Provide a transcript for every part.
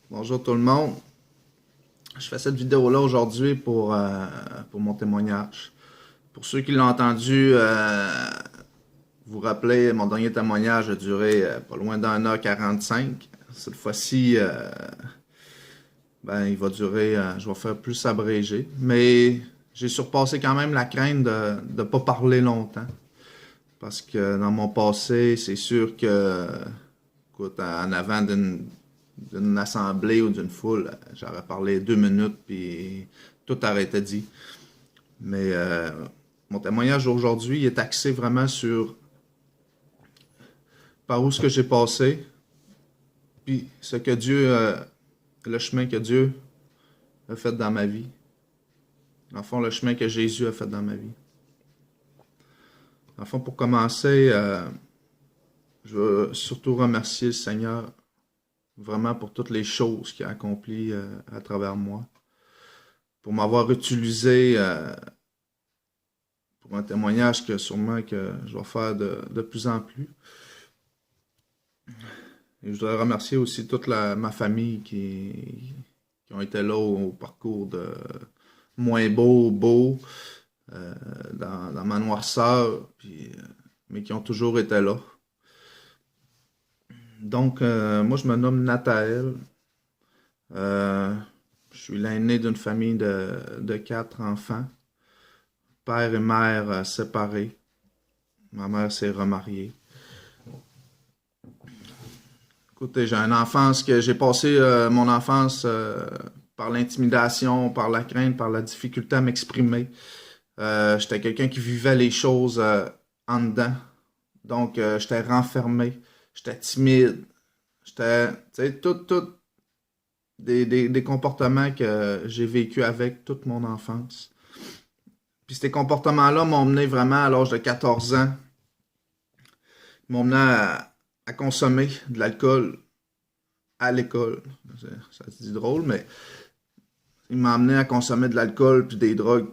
Bonjour tout le monde. Je fais cette vidéo-là aujourd'hui pour mon témoignage. Pour ceux qui l'ont entendu, vous rappelez, mon dernier témoignage a duré pas loin d'1h45. Cette fois-ci, il va durer, je vais faire plus abrégé. Mais j'ai surpassé quand même la crainte de ne pas parler longtemps. Parce que dans mon passé, c'est sûr que, écoute, en avant d'une assemblée ou d'une foule, j'aurais parlé 2 minutes puis tout aurait été dit. Mais mon témoignage aujourd'hui est axé vraiment sur par où ce que j'ai passé, puis ce que Dieu, le chemin que Dieu a fait dans ma vie. Dans le fond, le chemin que Jésus a fait dans ma vie. Dans le fond, pour commencer, je veux surtout remercier le Seigneur vraiment pour toutes les choses qu'il a accomplies à travers moi. Pour m'avoir utilisé pour un témoignage que sûrement que je vais faire de plus en plus. Et je voudrais remercier aussi toute ma famille qui ont été là au parcours de moins beau, dans ma noirceur, mais qui ont toujours été là. Donc, moi, je me nomme Nathaël. Je suis l'aîné d'une famille de 4 enfants. Père et mère séparés. Ma mère s'est remariée. Écoutez, j'ai passé mon enfance par l'intimidation, par la crainte, par la difficulté à m'exprimer. J'étais quelqu'un qui vivait les choses en dedans. Donc, j'étais renfermé, j'étais timide, j'étais, tu sais, tout des comportements que j'ai vécu avec toute mon enfance. Puis ces comportements-là m'ont mené vraiment à l'âge de 14 ans. Ils m'ont mené à consommer de l'alcool à l'école. Ça se dit drôle, mais il m'a amené à consommer de l'alcool puis des drogues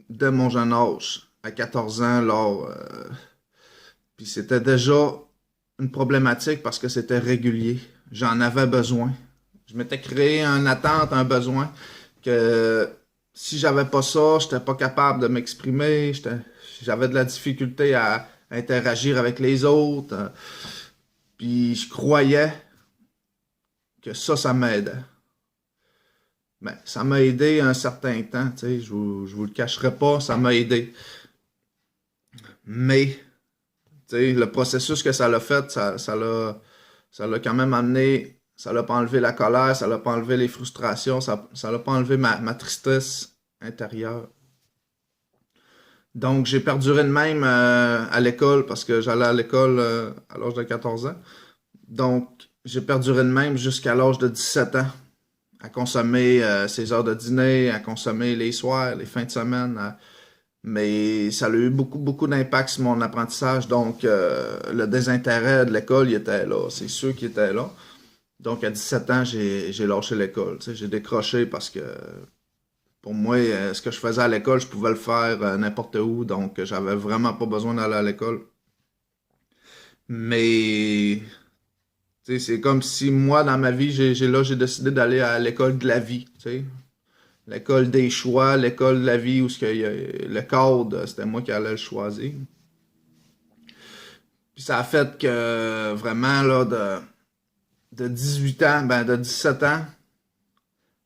dès mon jeune âge, à 14 ans. Puis c'était déjà une problématique parce que c'était régulier. J'en avais besoin. Je m'étais créé une attente, un besoin que si j'avais pas ça, j'étais pas capable de m'exprimer. J'avais de la difficulté à interagir avec les autres. Puis je croyais que ça m'aidait. Ben, ça m'a aidé un certain temps, tu sais, je vous le cacherai pas, ça m'a aidé. Mais, tu sais, le processus que ça l'a fait, ça l'a quand même amené, ça l'a pas enlevé la colère, ça l'a pas enlevé les frustrations, ça l'a pas enlevé ma tristesse intérieure. Donc, j'ai perduré de même à l'école parce que j'allais à l'école à l'âge de 14 ans. Donc, j'ai perduré de même jusqu'à l'âge de 17 ans. À consommer ses heures de dîner, à consommer les soirs, les fins de semaine. Mais ça a eu beaucoup d'impact sur mon apprentissage. Donc, le désintérêt de l'école, il était là. C'est sûr qu'il était là. Donc, à 17 ans, j'ai lâché l'école. Tu sais, j'ai décroché parce que pour moi, ce que je faisais à l'école, je pouvais le faire n'importe où. Donc, j'avais vraiment pas besoin d'aller à l'école. Mais tu sais, c'est comme si moi, dans ma vie, j'ai décidé d'aller à l'école de la vie, tu sais. L'école des choix, l'école de la vie où le cadre, c'était moi qui allais le choisir. Puis ça a fait que vraiment, là, de 18 ans, de 17 ans,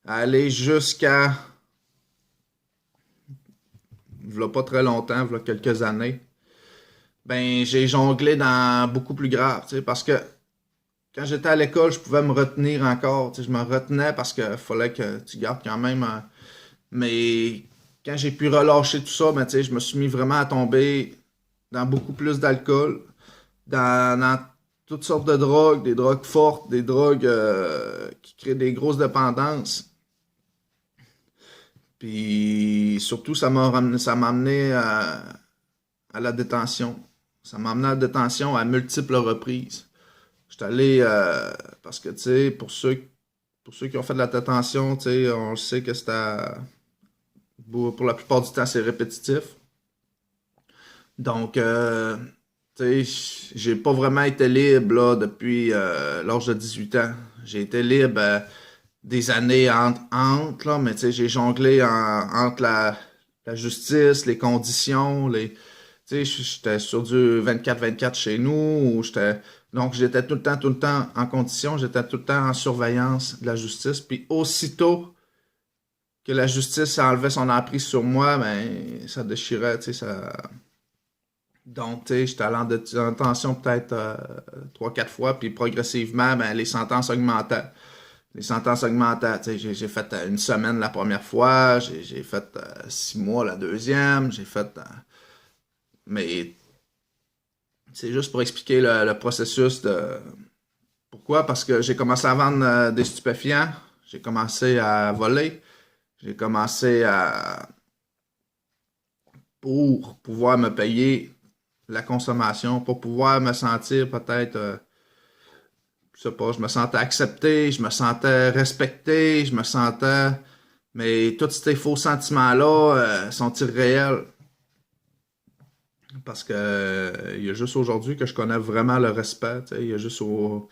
à aller jusqu'à, v'là pas très longtemps, v'là quelques années, j'ai jonglé dans beaucoup plus grave, tu sais, parce que quand j'étais à l'école, je pouvais me retenir encore. Tu sais, je me retenais parce qu'il fallait que tu gardes quand même. Mais quand j'ai pu relâcher tout ça, tu sais, je me suis mis vraiment à tomber dans beaucoup plus d'alcool, dans toutes sortes de drogues, des drogues fortes, des drogues qui créent des grosses dépendances. Puis surtout, ça m'a amené à la détention. Ça m'a amené à la détention à multiples reprises. J'étais allé, parce que, tu sais, pour ceux qui ont fait de la détention, tu sais, on sait que pour la plupart du temps, c'est répétitif. Donc, tu sais, j'ai pas vraiment été libre, là, depuis l'âge de 18 ans. J'ai été libre des années entre là, mais tu sais, j'ai jonglé entre la justice, les conditions, tu sais, j'étais sur du 24-24 chez nous, donc j'étais tout le temps en condition, j'étais tout le temps en surveillance de la justice, puis aussitôt que la justice enlevait son emprise sur moi, ben, ça déchirait, tu sais, ça... Donc, tu sais, j'étais allé en détention peut-être 3-4 fois, puis progressivement, ben, les sentences augmentaient. Les sentences augmentaient. Tu sais, j'ai fait une semaine la première fois, j'ai fait 6 mois la deuxième, j'ai fait... mais c'est juste pour expliquer le processus de... Pourquoi? Parce que j'ai commencé à vendre des stupéfiants, j'ai commencé à voler, j'ai commencé à... pour pouvoir me payer la consommation, pour pouvoir me sentir peut-être... je sais pas, je me sentais accepté, je me sentais respecté, je me sentais... Mais tous ces faux sentiments-là sont irréels. Parce que il y a juste aujourd'hui que je connais vraiment le respect. Tu sais, il y a juste où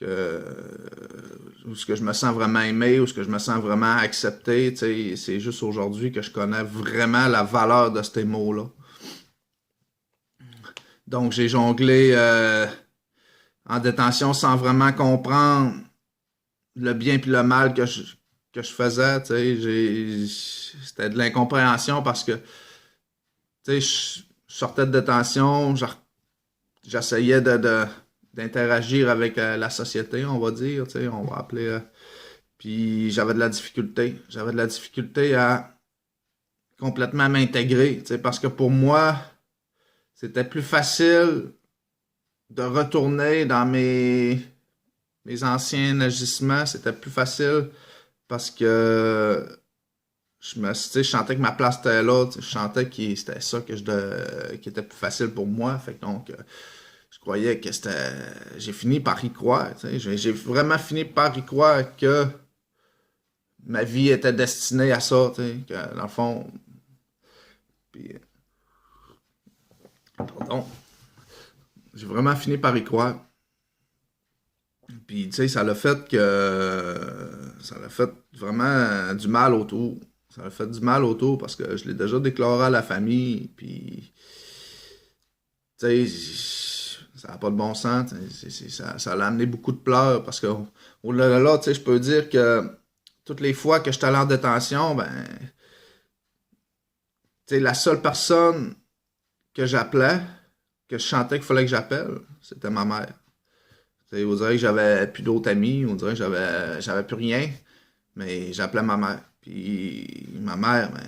ce que je me sens vraiment aimé, où ce que je me sens vraiment accepté. Tu sais, c'est juste aujourd'hui que je connais vraiment la valeur de ces mots-là. Donc j'ai jonglé en détention sans vraiment comprendre le bien puis le mal que je faisais. Tu sais, c'était de l'incompréhension parce que tu sais, je sortais de détention, j'essayais d'interagir avec la société, on va dire, tu sais, on va appeler. Puis j'avais de la difficulté. J'avais de la difficulté à complètement m'intégrer, tu sais, parce que pour moi, c'était plus facile de retourner dans mes anciens agissements. C'était plus facile parce que tu sais, je sentais que ma place était là. Tu sais, je sentais que c'était ça qui était plus facile pour moi. Fait que donc, je croyais que c'était. J'ai fini par y croire. Tu sais. J'ai vraiment fini par y croire que ma vie était destinée à ça. Tu sais, que, dans le fond. Puis, pardon. J'ai vraiment fini par y croire. Puis, tu sais, ça l'a fait que. Ça l'a fait vraiment du mal autour. Ça l'a fait du mal autour parce que je l'ai déjà déclaré à la famille. Puis, tu sais, ça n'a pas de bon sens. Ça l'a amené beaucoup de pleurs parce que, au-delà de là, tu sais, je peux dire que toutes les fois que j'étais allé en détention, ben, tu sais, la seule personne que j'appelais, que je sentais qu'il fallait que j'appelle, c'était ma mère. Tu sais, on dirait que j'avais plus d'autres amis, on dirait que j'avais plus rien, mais j'appelais ma mère. Puis ma mère, ben,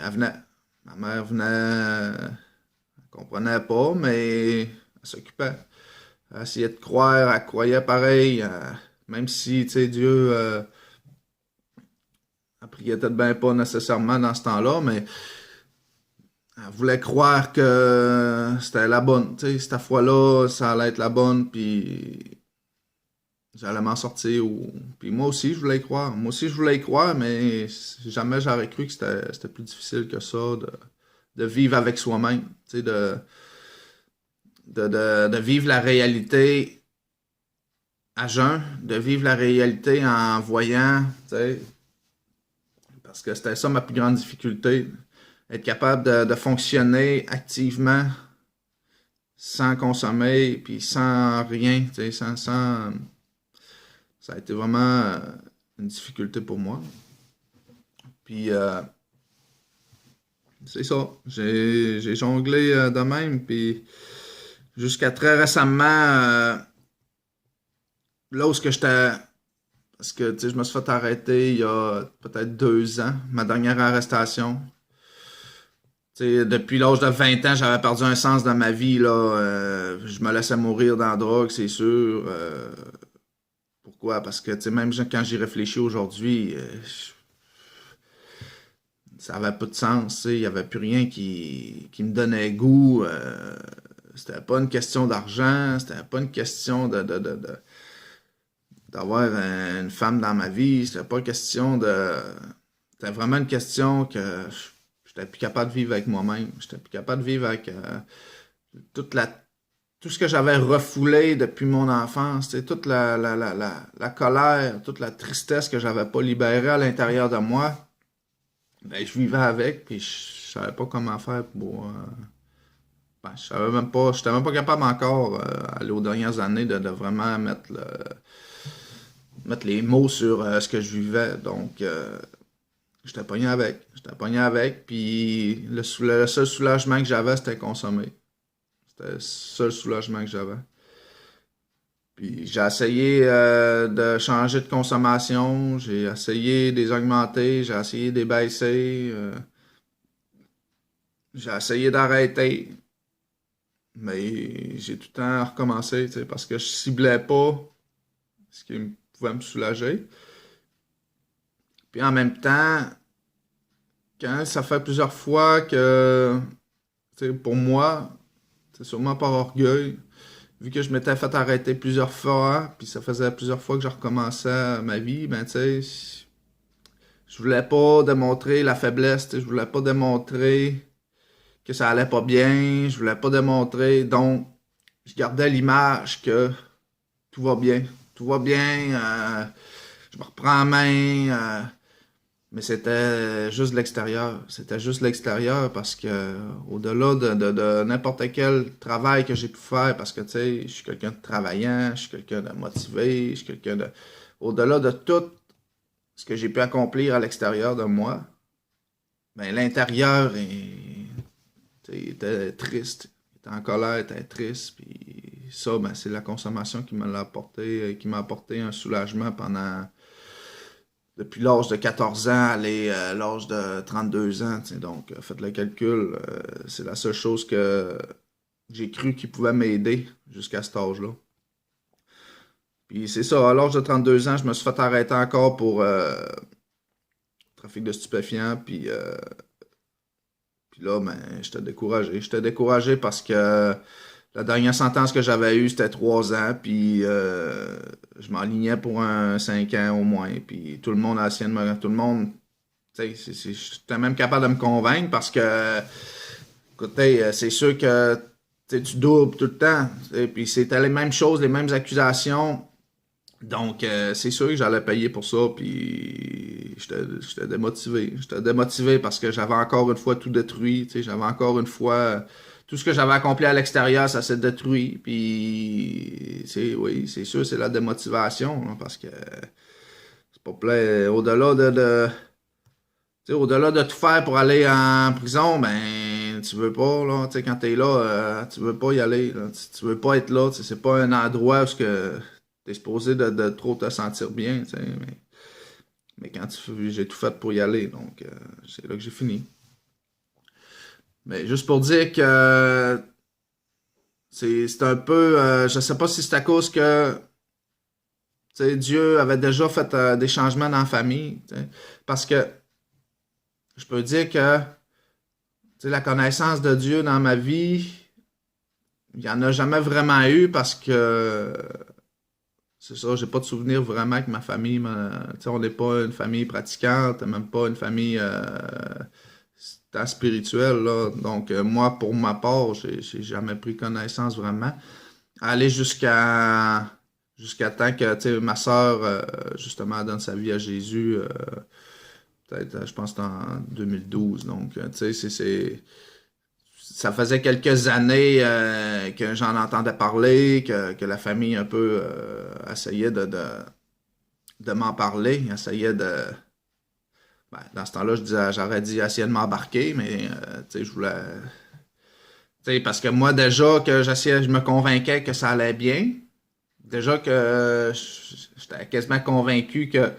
elle venait. Ma mère venait, elle comprenait pas, mais elle s'occupait. Elle essayait de croire, elle croyait pareil, même si, tu sais, Dieu, elle priait peut-être bien pas nécessairement dans ce temps-là, mais elle voulait croire que c'était la bonne, tu sais, cette fois-là, ça allait être la bonne, puis j'allais m'en sortir. Puis moi aussi, je voulais y croire. Moi aussi, je voulais y croire, mais jamais j'aurais cru que c'était plus difficile que ça de vivre avec soi-même, tu sais, de vivre la réalité à jeun, de vivre la réalité en voyant, tu sais, parce que c'était ça ma plus grande difficulté, être capable de fonctionner activement sans consommer, puis sans rien, tu sais, ça a été vraiment une difficulté pour moi. Puis, c'est ça, j'ai jonglé de même, puis jusqu'à très récemment, là où ce que j'étais, parce que, tu sais, je me suis fait arrêter il y a peut-être 2 ans, ma dernière arrestation. Tu sais, depuis l'âge de 20 ans, j'avais perdu un sens dans ma vie, là. Je me laissais mourir dans la drogue, c'est sûr. Pourquoi? Parce que, tu sais, même quand j'y réfléchis aujourd'hui, ça avait pas de sens, tu sais. Il y avait plus rien qui me donnait goût. C'était pas une question d'argent, c'était pas une question d'avoir une femme dans ma vie, c'était pas une question de... C'était vraiment une question que j'étais plus capable de vivre avec moi-même. J'étais plus capable de vivre avec toute tout ce que j'avais refoulé depuis mon enfance, tu sais, toute la colère, toute la tristesse que j'avais pas libérée à l'intérieur de moi, ben, je vivais avec, puis je savais pas comment faire pour... ben, je savais même pas, j'étais même pas capable encore, aller aux dernières années, de vraiment mettre les mots sur ce que je vivais. Donc, j'étais pogné avec. J'étais pogné avec, puis le seul soulagement que j'avais, c'était consommer. C'était le seul soulagement que j'avais. Puis j'ai essayé de changer de consommation, j'ai essayé de les augmenter, j'ai essayé de les baisser, j'ai essayé d'arrêter, mais j'ai tout le temps recommencé, tu sais, parce que je ciblais pas ce qui pouvait me soulager. Puis en même temps, quand ça fait plusieurs fois que, tu sais, pour moi, c'est sûrement par orgueil, vu que je m'étais fait arrêter plusieurs fois, puis ça faisait plusieurs fois que je recommençais ma vie, ben tu sais, je voulais pas démontrer la faiblesse, tu sais, je voulais pas démontrer que ça allait pas bien, je voulais pas démontrer, donc je gardais l'image que tout va bien, je me reprends en main, mais c'était juste l'extérieur, c'était juste l'extérieur parce que au-delà de n'importe quel travail que j'ai pu faire, parce que tu sais, je suis quelqu'un de travaillant, je suis quelqu'un de motivé, je suis quelqu'un de, au-delà de tout ce que j'ai pu accomplir à l'extérieur de moi, ben l'intérieur était triste, était en colère, était triste, puis ça, ben c'est la consommation qui me l'a apporté, qui m'a apporté un soulagement pendant depuis l'âge de 14 ans à l'âge de 32 ans. T'sais. Donc, faites le calcul, c'est la seule chose que j'ai cru qui pouvait m'aider jusqu'à cet âge-là. Puis c'est ça, à l'âge de 32 ans, je me suis fait arrêter encore pour trafic de stupéfiants, puis là, ben, j'étais découragé. J'étais découragé parce que la dernière sentence que j'avais eue, c'était 3 ans, puis je m'enlignais pour un 5 ans au moins, puis tout le monde a essayé de me... Tout le monde, tu sais, j'étais même capable de me convaincre parce que, écoutez, c'est sûr que tu doubles tout le temps, et puis c'était les mêmes choses, les mêmes accusations, donc c'est sûr que j'allais payer pour ça, puis j'étais démotivé. J'étais démotivé parce que j'avais encore une fois tout détruit, tu sais, j'avais encore une fois tout ce que j'avais accompli à l'extérieur, ça s'est détruit. Puis, oui, c'est sûr, c'est la démotivation, hein, parce que c'est pas plein. Au-delà de tout faire pour aller en prison, ben, tu veux pas, là, tu sais, quand t'es là, tu veux pas y aller, là, tu veux pas être là, tu sais, c'est pas un endroit où t'es supposé de trop te sentir bien, tu sais, mais quand j'ai tout fait pour y aller, donc c'est là que j'ai fini. Mais juste pour dire que c'est un peu, je sais pas si c'est à cause que tu sais, Dieu avait déjà fait des changements dans la famille, tu sais. Parce que je peux dire que tu sais, la connaissance de Dieu dans ma vie, il n'y en a jamais vraiment eu parce que c'est ça, j'ai pas de souvenir vraiment que ma famille, tu sais, on n'est pas une famille pratiquante, même pas une famille spirituelle, là. Donc moi, pour ma part, j'ai jamais pris connaissance vraiment. Aller jusqu'à temps que tu sais, ma sœur justement donne sa vie à Jésus, peut-être je pense que c'était en 2012. Donc tu sais, ça faisait quelques années que j'en entendais parler, que la famille un peu essayait de m'en parler, essayait de... Ben, dans ce temps-là, j'aurais dit essayer de m'embarquer, mais tu sais, je voulais... Tu sais, parce que moi, déjà que j'essayais, je me convainquais que ça allait bien. Déjà que j'étais quasiment convaincu que,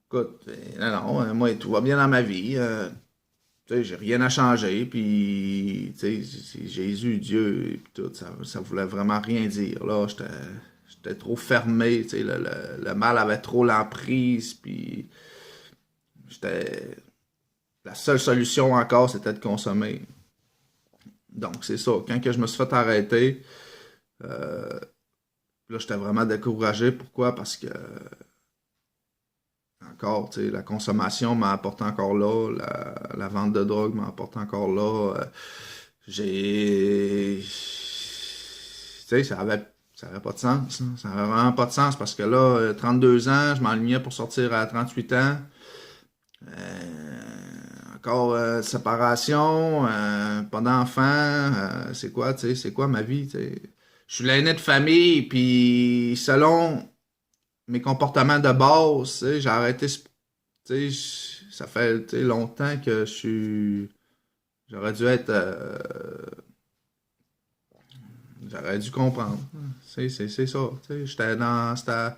écoute, non, non, moi, tout va bien dans ma vie. Tu sais, j'ai rien à changer. Puis, tu sais, c'est Jésus, Dieu, et puis tout, ça voulait vraiment rien dire. Là, j'étais trop fermé. Tu sais, le mal avait trop l'emprise. Puis, j'étais. La seule solution encore, c'était de consommer. Donc, c'est ça. Quand que je me suis fait arrêter, là, j'étais vraiment découragé. Pourquoi? Parce que encore, tu sais, la consommation m'a apporté encore là, la vente de drogue m'a apporté encore là. J'ai... Tu sais, ça avait pas de sens. Là. Ça avait vraiment pas de sens parce que là, 32 ans, je m'enlignais pour sortir à 38 ans. Encore séparation, pas d'enfant, c'est quoi, tu sais, c'est quoi ma vie, tu sais. Je suis l'aîné de famille, puis selon mes comportements de base, tu sais, j'ai arrêté, tu sais, ça fait tu sais, longtemps que je suis, j'aurais dû être, j'aurais dû comprendre. C'est ça, tu sais,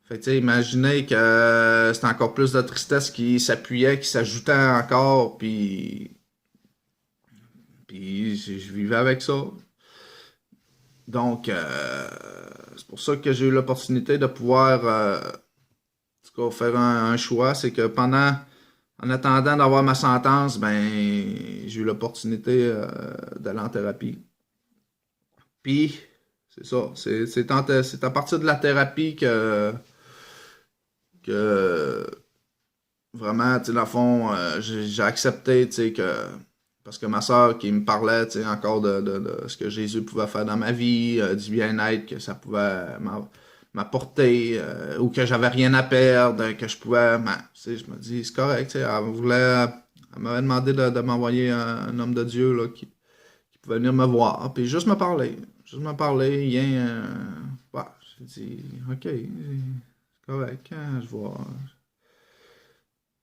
fait que, tu sais, imaginez que c'était encore plus de tristesse qui s'appuyait, qui s'ajoutait encore, puis je vivais avec ça. Donc, c'est pour ça que j'ai eu l'opportunité de pouvoir, en tout cas, faire un choix. C'est que en attendant d'avoir ma sentence, ben, j'ai eu l'opportunité d'aller en thérapie. Puis, c'est ça. C'est à partir de la thérapie que vraiment, tu sais, dans le fond, j'ai accepté, tu sais, parce que ma soeur qui me parlait, tu sais, encore de ce que Jésus pouvait faire dans ma vie, du bien-être que ça pouvait m'apporter, ou que j'avais rien à perdre, que je pouvais, ben, tu sais, je me dis, c'est correct, tu sais, elle m'avait demandé de m'envoyer un homme de Dieu, là, qui pouvait venir me voir, puis juste me parler, rien, bah, j'ai dit, ok, c'est correct, hein, je vois.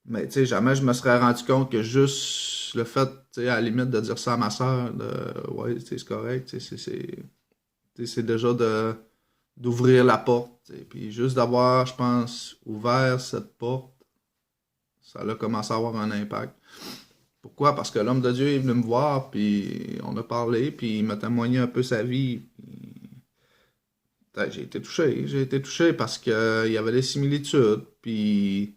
Mais tu sais, jamais je me serais rendu compte que juste le fait, tu sais, à la limite de dire ça à ma soeur, de ouais, tu sais, c'est correct, tu sais, tu sais, c'est déjà d'ouvrir la porte. Tu sais. Puis juste d'avoir, je pense, ouvert cette porte, ça a commencé à avoir un impact. Pourquoi? Parce que l'homme de Dieu est venu me voir, puis on a parlé, puis il m'a témoigné un peu sa vie. Puis, j'ai été touché parce que il y avait des similitudes, puis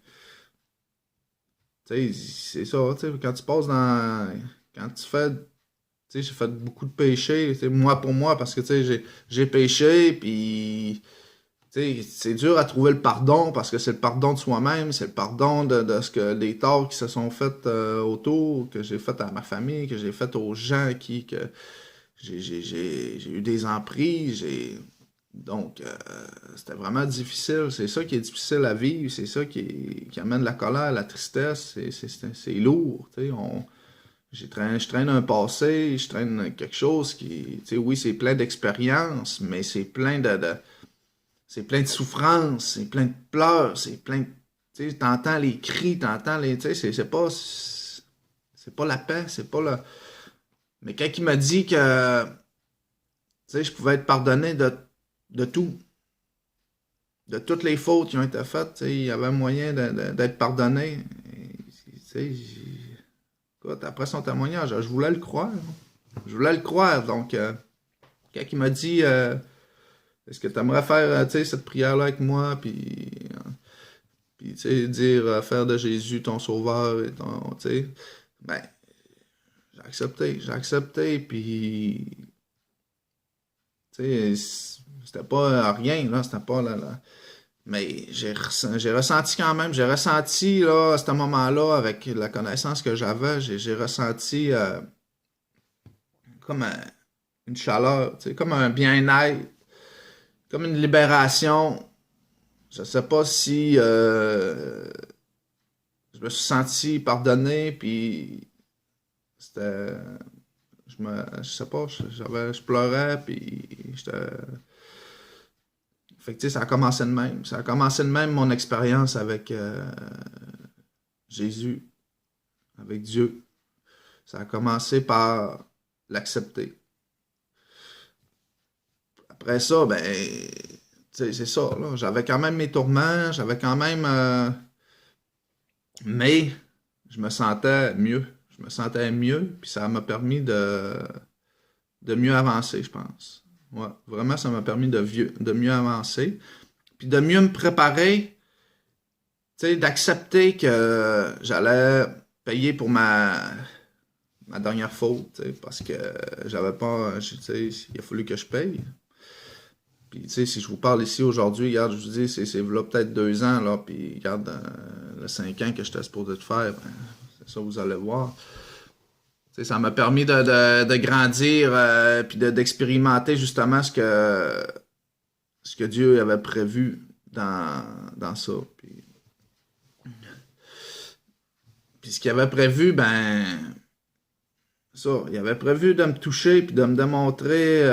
tu sais, c'est ça, tu sais, quand tu passes dans. Quand tu fais. Tu sais, j'ai fait beaucoup de péchés, tu sais, moi pour moi, parce que, tu sais, j'ai péché, puis. Tu sais, c'est dur à trouver le pardon, parce que c'est le pardon de soi-même, c'est le pardon de ce que des torts qui se sont faits autour, que j'ai fait à ma famille, que j'ai fait aux gens que j'ai eu des emprises, donc, c'était vraiment difficile. C'est ça qui est difficile à vivre. C'est ça qui amène la colère, la tristesse. C'est lourd. Tu sais, je traîne un passé, je traîne quelque chose qui, tu sais, oui, c'est plein d'expériences, mais c'est plein de souffrances, c'est plein de pleurs, c'est plein de, tu sais, t'entends les cris, t'entends les, tu sais, c'est pas la paix, c'est pas le, mais quand il m'a dit que, tu sais, je pouvais être pardonné de tout, de toutes les fautes qui ont été faites, il y avait moyen d'être pardonné. Écoute, après son témoignage, je voulais le croire. Je voulais le croire. Donc, quand il m'a dit est-ce que tu aimerais faire cette prière-là avec moi, puis dire faire de Jésus ton sauveur et ton. Ben, j'ai accepté, puis c'était pas rien, là, c'était pas là. Mais j'ai ressenti quand même, j'ai ressenti là, à ce moment-là, avec la connaissance que j'avais, j'ai ressenti comme une chaleur, comme un bien-être, comme une libération. Je sais pas si je me suis senti pardonné, puis c'était, je sais pas, je pleurais, puis j'étais. Fait que, tu sais, ça a commencé de même. Ça a commencé de même mon expérience avec Jésus, avec Dieu. Ça a commencé par l'accepter. Après ça, ben, tu sais, c'est ça, là. J'avais quand même mes tourments, j'avais quand même. Mais je me sentais mieux. Je me sentais mieux, puis ça m'a permis de mieux avancer, je pense. Ouais, vraiment, ça m'a permis de mieux avancer. Puis de mieux me préparer, tu sais, d'accepter que j'allais payer pour ma dernière faute, tu sais, parce que j'avais pas, tu sais, il a fallu que je paye. Puis, tu sais, si je vous parle ici aujourd'hui, regarde, je vous dis, c'est là peut-être 2 ans, là, puis regarde, le 5 ans que j'étais supposé de faire, ben, c'est ça, vous allez voir. Ça m'a permis de grandir puis d'expérimenter justement ce que Dieu avait prévu dans ça. Puis ce qu'il avait prévu, ça, il avait prévu de me toucher puis de me démontrer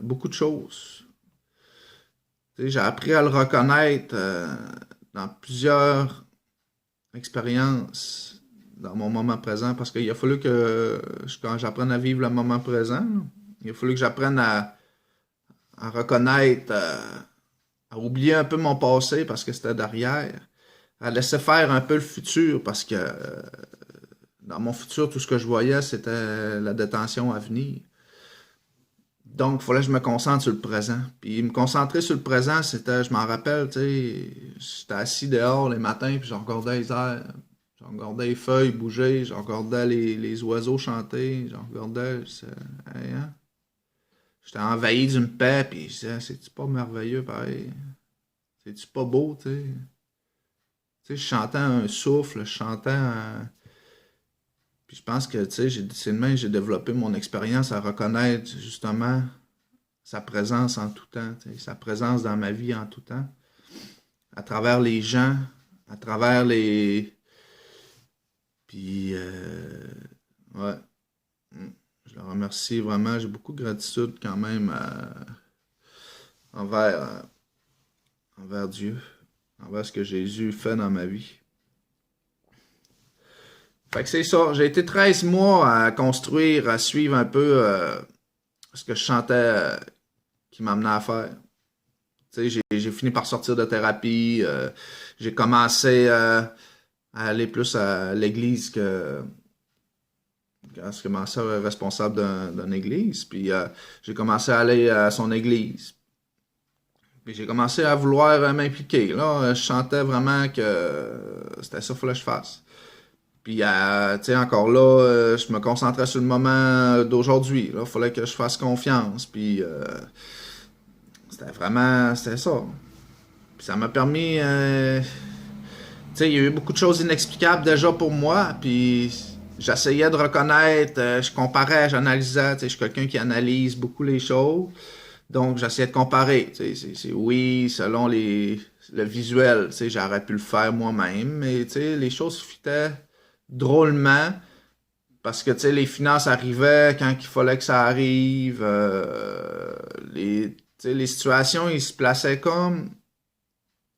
beaucoup de choses. J'ai appris à le reconnaître dans plusieurs expériences dans mon moment présent parce qu'il a fallu que quand j'apprenne à vivre le moment présent, il a fallu que j'apprenne à reconnaître, à oublier un peu mon passé parce que c'était derrière, à laisser faire un peu le futur parce que dans mon futur, tout ce que je voyais, c'était la détention à venir. Donc, il fallait que je me concentre sur le présent. Puis me concentrer sur le présent, c'était, je m'en rappelle, tu sais, j'étais assis dehors les matins, puis je regardais les airs, je regardais les feuilles bouger, je regardais les oiseaux chanter, je regardais, hey, hein? J'étais envahi d'une paix, puis je disais, c'est-tu pas merveilleux, pareil? C'est-tu pas beau, tu sais? Tu sais, je chantais un souffle, je chantais un... Puis je pense que, tu sais, c'est de même que j'ai développé mon expérience à reconnaître, justement, sa présence en tout temps, tu sais, sa présence dans ma vie en tout temps, à travers les gens, à travers les... Puis, ouais, je le remercie vraiment, j'ai beaucoup de gratitude quand même envers, envers Dieu, envers ce que Jésus fait dans ma vie. Fait que c'est ça, j'ai été 13 mois à construire, à suivre un peu ce que je sentais qui m'amenait à faire. Tu sais, j'ai fini par sortir de thérapie, j'ai commencé à aller plus à l'église que quand je commençais à être responsable d'une église. Puis j'ai commencé à aller à son église. Puis j'ai commencé à vouloir m'impliquer. Là, je sentais vraiment que c'était ça qu'il fallait que je fasse. Puis, tu sais, encore là, je me concentrais sur le moment d'aujourd'hui. Là, il fallait que je fasse confiance. Puis, c'était ça. Puis, ça m'a permis, tu sais, il y a eu beaucoup de choses inexplicables déjà pour moi. Puis, j'essayais de reconnaître, je comparais, j'analysais. Tu sais, je suis quelqu'un qui analyse beaucoup les choses. Donc, j'essayais de comparer. Tu sais, oui, selon le visuel, tu sais, j'aurais pu le faire moi-même. Mais, tu sais, les choses fitaient drôlement parce que tu sais les finances arrivaient quand il fallait que ça arrive tu sais, les situations ils se plaçaient comme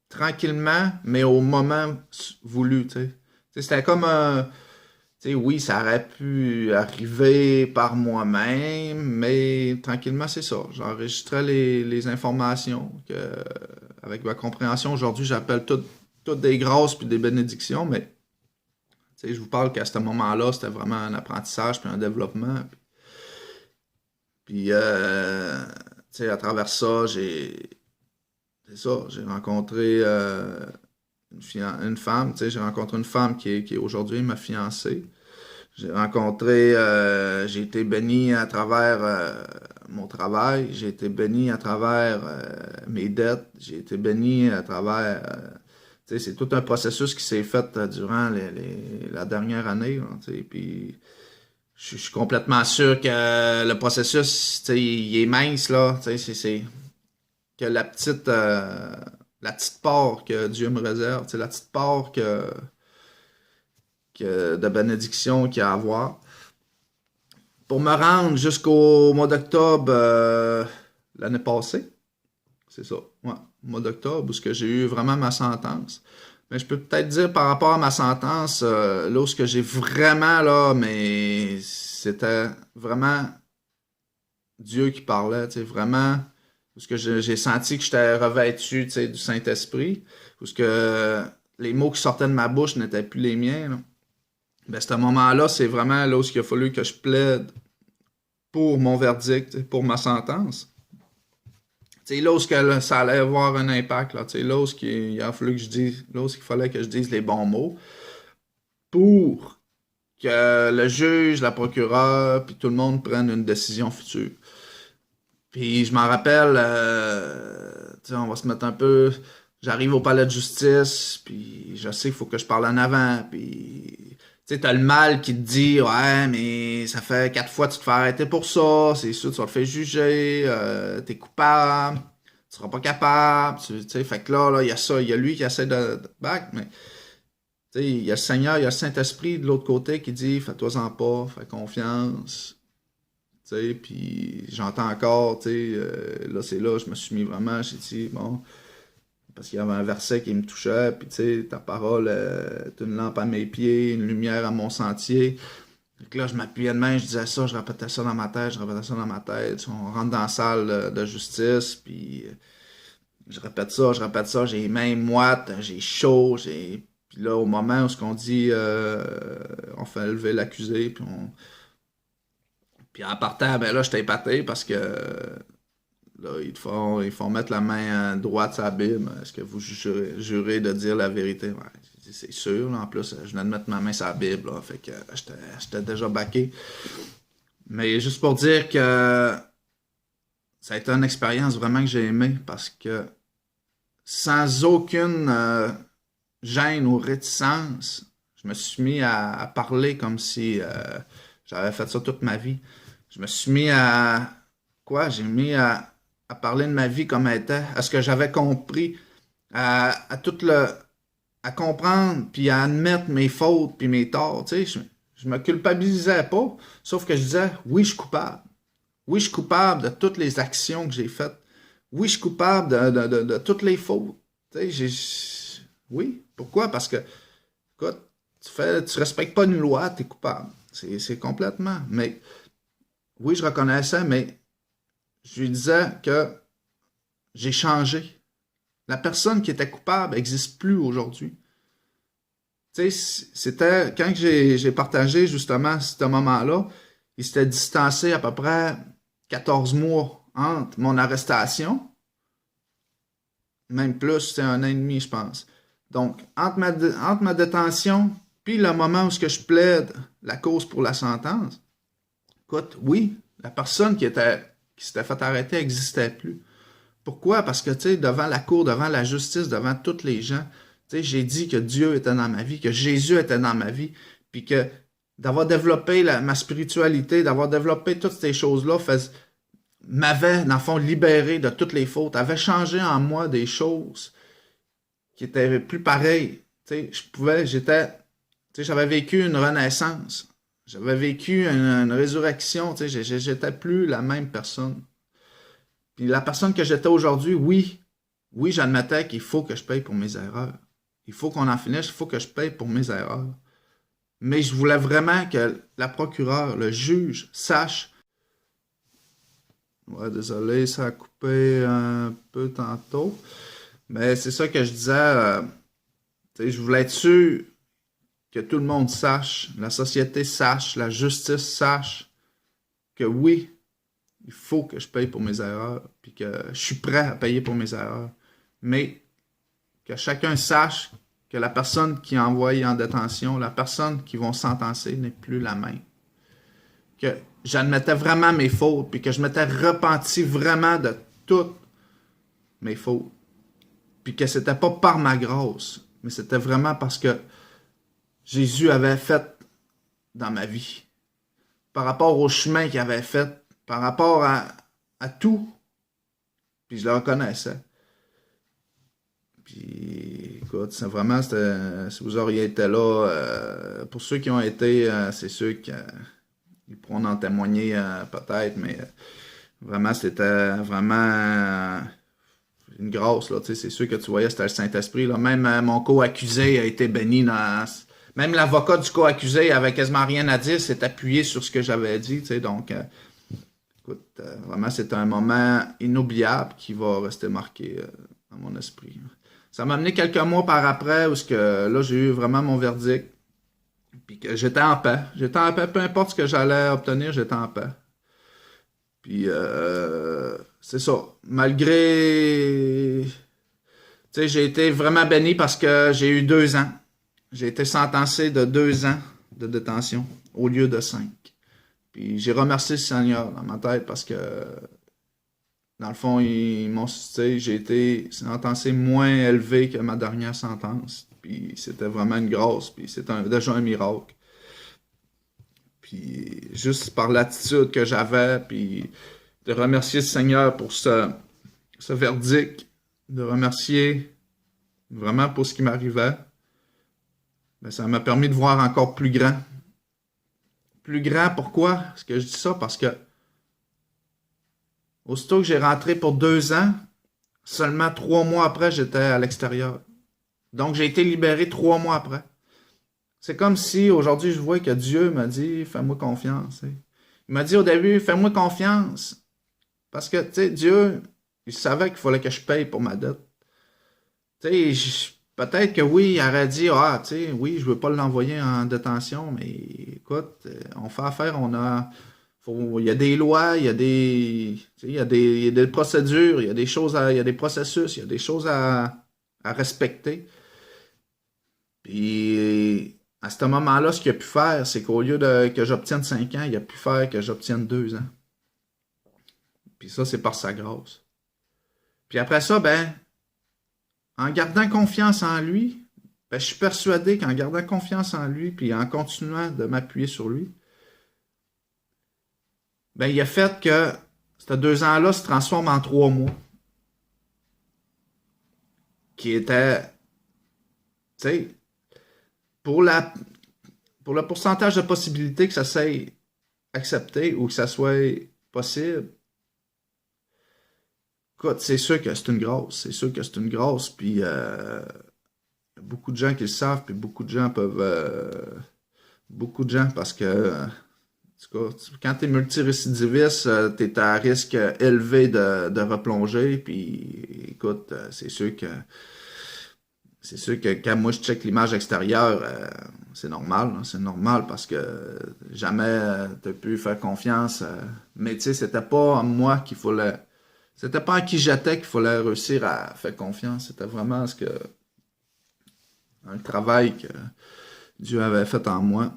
tranquillement mais au moment voulu tu sais. Tu sais, c'était comme un tu sais oui ça aurait pu arriver par moi-même mais tranquillement c'est ça j'enregistrais les informations que avec ma compréhension aujourd'hui j'appelle toutes des grâces puis des bénédictions mais tu sais, je vous parle qu'à ce moment-là, c'était vraiment un apprentissage puis un développement. Puis, tu sais, à travers ça, c'est ça, j'ai rencontré une femme, tu sais, j'ai rencontré une femme qui est aujourd'hui ma fiancée. J'ai été béni à travers mon travail, j'ai été béni à travers mes dettes, j'ai été béni à travers tu sais, c'est tout un processus qui s'est fait durant la dernière année. Là, tu sais, puis je suis complètement sûr que le processus, tu sais, il est mince, là. Tu sais, c'est que la petite part que Dieu me réserve, tu sais, la petite part de bénédiction qu'il y a à avoir. Pour me rendre jusqu'au mois d'octobre l'année passée, c'est ça, ouais, mois d'octobre, où ce que j'ai eu vraiment ma sentence. Mais je peux peut-être dire par rapport à ma sentence, là où ce que j'ai vraiment, là, mais c'était vraiment Dieu qui parlait, tu sais, vraiment, où ce que j'ai senti que j'étais revêtu, tu sais, du Saint-Esprit, où ce que les mots qui sortaient de ma bouche n'étaient plus les miens, là. Ben, ce moment-là, c'est vraiment là où il a fallu que je plaide pour mon verdict, pour ma sentence. C'est là où ça allait avoir un impact, là. Là où il a fallu que je dise, là où il fallait que je dise les bons mots pour que le juge, la procureure, puis tout le monde prenne une décision future. Puis je m'en rappelle, on va se mettre un peu... J'arrive au palais de justice, puis je sais qu'il faut que je parle en avant, puis Tu sais, t'as le mal qui te dit, ouais, mais ça fait 4 fois que tu te fais arrêter pour ça, c'est sûr, tu vas te faire juger, t'es coupable, tu seras pas capable, tu sais, fait que là, il y a ça, il y a lui qui essaie de back, mais tu sais, il y a le Seigneur, il y a le Saint-Esprit de l'autre côté qui dit, fais-toi-en pas, fais confiance, tu sais, puis j'entends encore, tu sais, là, c'est là, je me suis mis vraiment, j'ai dit, bon, parce qu'il y avait un verset qui me touchait, puis tu sais, ta parole est une lampe à mes pieds, une lumière à mon sentier. Donc là, je m'appuyais de main, je disais ça, je répétais ça dans ma tête, je répétais ça dans ma tête. On rentre dans la salle de justice, puis je répète ça, j'ai les mains moites, j'ai chaud, j'ai... Puis là, au moment où ce qu'on dit, on fait lever l'accusé, puis on... Puis en partant, ben là, j'étais épaté parce que là, ils font mettre la main droite sur la Bible. Est-ce que vous jurez de dire la vérité? Ouais, c'est sûr. Là. En plus, je venais de mettre ma main sur la Bible. Là, fait que j'étais déjà baqué. Mais juste pour dire que ça a été une expérience vraiment que j'ai aimée parce que sans aucune gêne ou réticence, je me suis mis à parler comme si j'avais fait ça toute ma vie. Je me suis mis à... Quoi? J'ai mis à parler de ma vie comme elle était, à ce que j'avais compris, à tout le... à comprendre, puis à admettre mes fautes, puis mes torts. Tu sais, je me culpabilisais pas, sauf que je disais, oui, je suis coupable. Oui, je suis coupable de toutes les actions que j'ai faites. Oui, je suis coupable de toutes les fautes. Tu sais, oui, pourquoi? Parce que, écoute, tu respectes pas une loi, tu es coupable. C'est complètement. Mais oui, je reconnaissais, mais je lui disais que j'ai changé. La personne qui était coupable n'existe plus aujourd'hui. Tu sais, c'était quand j'ai partagé justement ce moment-là, il s'était distancé à peu près 14 mois entre mon arrestation, même plus, c'est 1 an et demi, je pense. Donc, entre ma détention puis le moment où ce que je plaide la cause pour la sentence, écoute, oui, la personne qui s'était fait arrêter n'existait plus. Pourquoi? Parce que, tu sais, devant la cour, devant la justice, devant tous les gens, tu sais, j'ai dit que Dieu était dans ma vie, que Jésus était dans ma vie, puis que d'avoir développé ma spiritualité, d'avoir développé toutes ces choses-là, m'avait, dans le fond, libéré de toutes les fautes, avait changé en moi des choses qui étaient plus pareilles. Tu sais, j'avais vécu une renaissance, j'avais vécu une résurrection, tu sais, j'étais plus la même personne. Puis la personne que j'étais aujourd'hui, oui, j'admettais qu'il faut que je paye pour mes erreurs. Il faut qu'on en finisse, il faut que je paye pour mes erreurs. Mais je voulais vraiment que la procureure, le juge, sache. Ouais, désolé, ça a coupé un peu tantôt. Mais c'est ça que je disais. Je voulais être sûr que tout le monde sache, la société sache, la justice sache que oui, il faut que je paye pour mes erreurs, puis que je suis prêt à payer pour mes erreurs. Mais que chacun sache que la personne qui est envoyée en détention, la personne qui va sentencer n'est plus la même. Que j'admettais vraiment mes fautes, puis que je m'étais repenti vraiment de toutes mes fautes. Puis que c'était pas par ma grâce, mais c'était vraiment parce que Jésus avait fait dans ma vie. Par rapport au chemin qu'il avait fait, par rapport à tout. Puis je le reconnaissais. Puis, écoute, c'est vraiment, si vous auriez été là, pour ceux qui ont été, c'est sûr qu'ils pourront en témoigner peut-être, mais vraiment, c'était vraiment une grâce, là, tu sais, c'est sûr que tu voyais, c'était le Saint-Esprit, là. Même mon co-accusé a été béni dans... Même l'avocat du co-accusé avait quasiment rien à dire, s'est appuyé sur ce que j'avais dit, tu sais, donc... écoute, vraiment, c'est un moment inoubliable qui va rester marqué dans mon esprit. Ça m'a amené quelques mois par après où là, j'ai eu vraiment mon verdict. Puis que j'étais en paix. J'étais en paix, peu importe ce que j'allais obtenir, j'étais en paix. Puis, c'est ça. Malgré... Tu sais, j'ai été vraiment béni parce que j'ai eu 2 ans. J'ai été sentencé de 2 ans de détention au lieu de 5. Puis j'ai remercié le Seigneur dans ma tête parce que, dans le fond, j'ai été sentencé moins élevé que ma dernière sentence. Puis c'était vraiment une grâce. Puis c'était déjà un miracle. Puis juste par l'attitude que j'avais, puis de remercier le Seigneur pour ce verdict, de remercier vraiment pour ce qui m'arrivait, ben, ça m'a permis de voir encore plus grand. Plus grand, pourquoi? Est-ce que je dis ça? Parce que aussitôt que j'ai rentré pour 2 ans, seulement 3 mois après, j'étais à l'extérieur. Donc, j'ai été libéré 3 mois après. C'est comme si aujourd'hui, je vois que Dieu m'a dit, fais-moi confiance. Il m'a dit au début, fais-moi confiance. Parce que, tu sais, Dieu, il savait qu'il fallait que je paye pour ma dette. Tu sais, peut-être que oui, il aurait dit, ah, tu sais, oui, je veux pas l'envoyer en détention, mais écoute, on fait affaire, il y a des lois, il y a des, tu sais, il y a des procédures, il y a des choses il y a des processus, il y a des choses à respecter. Puis, à ce moment-là, ce qu'il a pu faire, c'est qu'au lieu que j'obtienne 5 ans, il a pu faire que j'obtienne 2 ans. Puis ça, c'est par sa grâce. Puis après ça, ben, en gardant confiance en lui, ben, je suis persuadé qu'en gardant confiance en lui, puis en continuant de m'appuyer sur lui, ben, il a fait que ces 2 ans-là se transforment en 3 mois. Qui était, tu sais, pour pour le pourcentage de possibilités que ça soit accepté ou que ça soit possible, écoute, c'est sûr que c'est une grâce. C'est sûr que c'est une grâce. Puis, il y a beaucoup de gens qui le savent, puis beaucoup de gens peuvent. Beaucoup de gens, parce que, en tout cas, quand tu es multirécidiviste, tu es à risque élevé de replonger. Puis, écoute, c'est sûr que quand moi je check l'image extérieure, c'est normal, hein, c'est normal parce que jamais tu as pu faire confiance. Mais tu sais, c'était pas en moi qu'il fallait. C'était pas en qui j'étais qu'il fallait réussir à faire confiance. C'était vraiment un travail que Dieu avait fait en moi.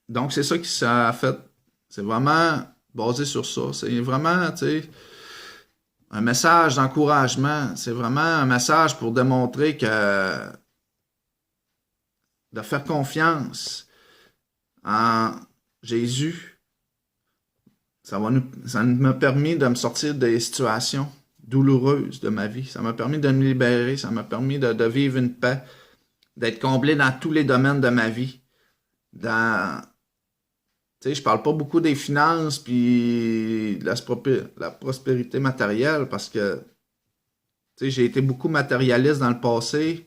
Donc c'est ça qui s'est fait. C'est vraiment basé sur ça. C'est vraiment, tu sais, un message d'encouragement. C'est vraiment un message pour démontrer que de faire confiance en Jésus, ça m'a permis de me sortir des situations douloureuses de ma vie. Ça m'a permis de me libérer. Ça m'a permis de vivre une paix, d'être comblé dans tous les domaines de ma vie. Tu sais, je parle pas beaucoup des finances puis de la prospérité matérielle parce que tu sais, j'ai été beaucoup matérialiste dans le passé.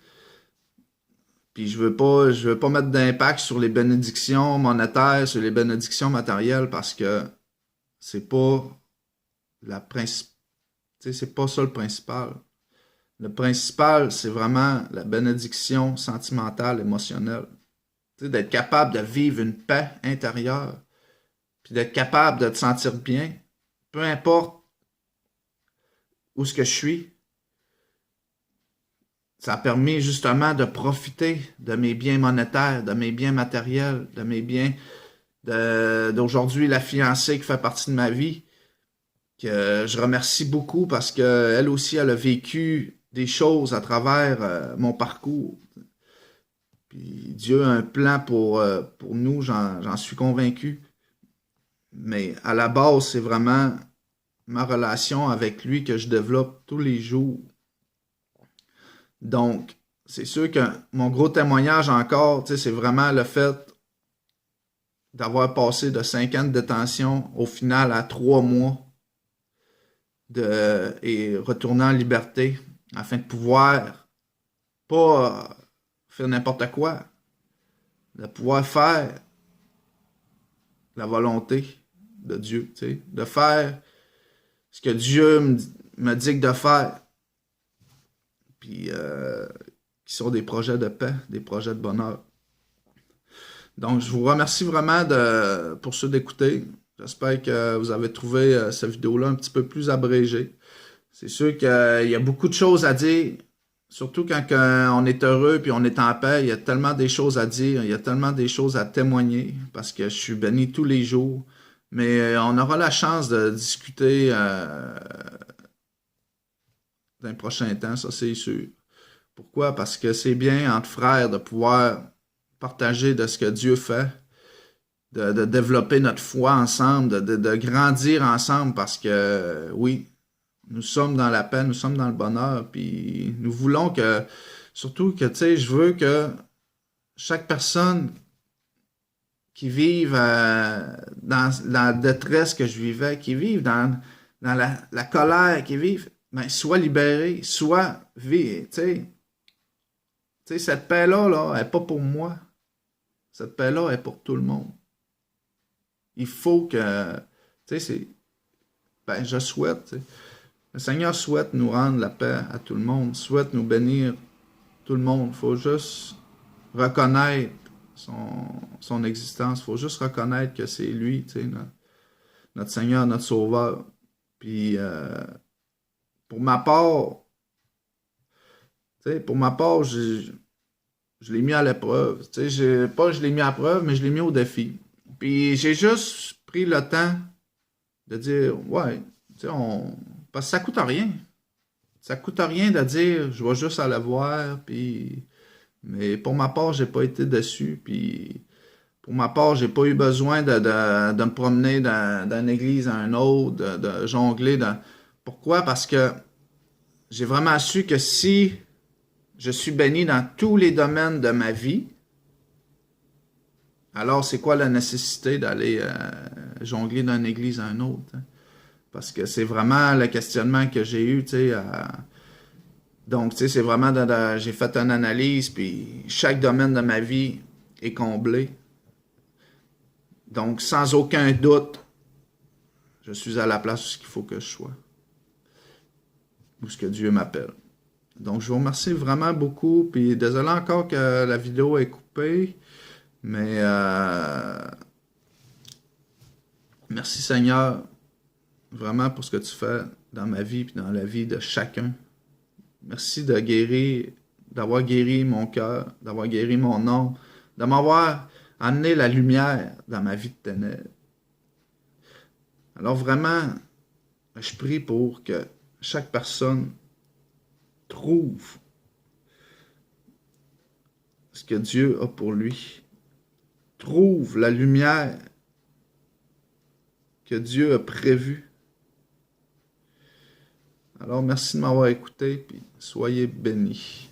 Puis je veux pas mettre d'impact sur les bénédictions monétaires, sur les bénédictions matérielles parce que c'est pas la principale. Tu sais, c'est pas ça le principal. Le principal, c'est vraiment la bénédiction sentimentale, émotionnelle. Tu sais, d'être capable de vivre une paix intérieure, puis d'être capable de te sentir bien, peu importe où ce que je suis. Ça a permis justement de profiter de mes biens monétaires, de mes biens matériels, de mes biens d'aujourd'hui, la fiancée qui fait partie de ma vie, que je remercie beaucoup parce qu'elle aussi, elle a vécu des choses à travers mon parcours. Puis Dieu a un plan pour nous, j'en suis convaincu. Mais à la base, c'est vraiment ma relation avec lui que je développe tous les jours. Donc, c'est sûr que mon gros témoignage encore, tu sais, c'est vraiment le fait d'avoir passé de 5 ans de détention au final à 3 mois et retourner en liberté afin de pouvoir pas faire n'importe quoi, de pouvoir faire la volonté de Dieu, tu sais, de faire ce que Dieu me dit de faire, puis qui sont des projets de paix, des projets de bonheur. Donc, je vous remercie vraiment pour ceux d'écouter. J'espère que vous avez trouvé cette vidéo-là un petit peu plus abrégée. C'est sûr qu'il y a beaucoup de choses à dire, surtout quand on est heureux puis on est en paix. Il y a tellement des choses à dire, il y a tellement des choses à témoigner parce que je suis béni tous les jours. Mais on aura la chance de discuter d'un prochain temps, ça c'est sûr. Pourquoi? Parce que c'est bien entre frères de pouvoir partager de ce que Dieu fait. de développer notre foi ensemble, de grandir ensemble parce que oui, nous sommes dans la paix, nous sommes dans le bonheur, puis nous voulons que, surtout que, tu sais, je veux que chaque personne qui vive dans la détresse que je vivais, qui vive dans la colère, qui vive, ben, soit libérée, soit vie, tu sais, cette paix-là, là, elle n'est pas pour moi. Cette paix-là est pour tout le monde. Il faut que, tu sais, ben, je souhaite, tu sais, le Seigneur souhaite nous rendre la paix à tout le monde, souhaite nous bénir tout le monde. Il faut juste reconnaître son existence. Il faut juste reconnaître que c'est lui, tu sais, notre Seigneur, notre Sauveur. Puis, pour ma part, tu sais, pour ma part, je l'ai mis à l'épreuve. Tu sais, pas je l'ai mis à preuve, mais je l'ai mis au défi. Puis, j'ai juste pris le temps de dire, ouais, tu sais, parce que ça coûte rien. Ça coûte rien de dire, je vais juste aller voir, puis... Mais pour ma part, j'ai pas été déçu, puis pour ma part, j'ai pas eu besoin de me promener d'une église à une autre, de jongler. Pourquoi? Parce que j'ai vraiment su que si je suis béni dans tous les domaines de ma vie, alors c'est quoi la nécessité d'aller jongler d'une église à une autre? Hein? Parce que c'est vraiment le questionnement que j'ai eu, tu sais, donc, tu sais, c'est vraiment, j'ai fait une analyse, puis chaque domaine de ma vie est comblé. Donc, sans aucun doute, je suis à la place où il faut que je sois, où ce que Dieu m'appelle. Donc, je vous remercie vraiment beaucoup, puis désolé encore que la vidéo est coupée, mais merci Seigneur, vraiment pour ce que tu fais dans ma vie, puis dans la vie de chacun. Merci d'avoir guéri mon cœur, d'avoir guéri mon âme, de m'avoir amené la lumière dans ma vie de ténèbres. Alors vraiment, je prie pour que chaque personne trouve ce que Dieu a pour lui, trouve la lumière que Dieu a prévue. Alors merci de m'avoir écouté, puis soyez bénis.